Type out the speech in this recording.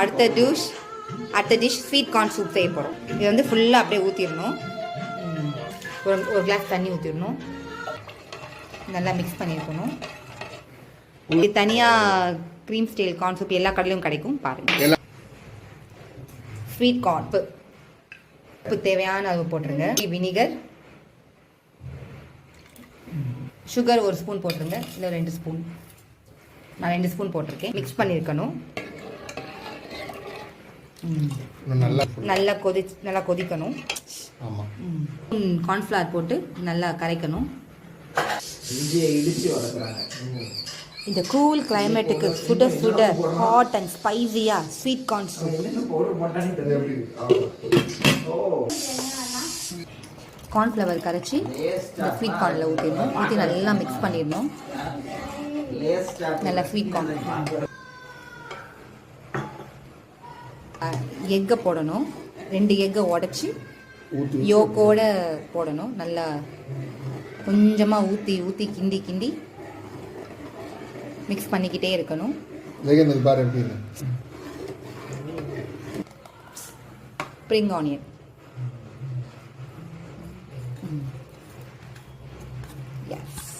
அடுத்த dish sweet corn soup செய்ய போகிறோம். இது வந்து ஃபுல்லாக அப்படியே ஊற்றிடணும். ஒரு கிளாஸ் தண்ணி ஊற்றிடணும். நல்லா மிக்ஸ் பண்ணியிருக்கணும். இது தனியாக க்ரீம் ஸ்டைல் கார்ன் சூப் எல்லா கடையிலும் கிடைக்கும் பாருங்கள். ஸ்வீட் கார்ன் உப்பு தேவையான அளவு போட்டுருங்க. வினிகர், சுகர் 1 ஸ்பூன் போட்டுருங்க, இல்லை 2 ஸ்பூன். நான் 2 ஸ்பூன் போட்டிருக்கேன். மிக்ஸ் பண்ணியிருக்கணும். நல்லா கொதிக்கணும். கார்ன்ஃப்ளவர் போட்டு நல்லா கரைக்கணும். இந்த கூல் கிளைமேட்டுக்கு சுட ஹாட் அண்ட் ஸ்பைசியா ஸ்வீட் கார்ன் சூப். கார்ன்ஃப்ளவர் கரைச்சி இந்த ஸ்வீட் கார்னில் ஊற்றி நல்லா மிக்ஸ் பண்ணிடணும். நல்லா ஸ்வீட் கார்ன். எக்கை போடணும். 2 எக்கை உடச்சி யோக்கோட போடணும். நல்லா கொஞ்சமாக ஊற்றி கிண்டி மிக்ஸ் பண்ணிக்கிட்டே இருக்கணும். Spring onion, S,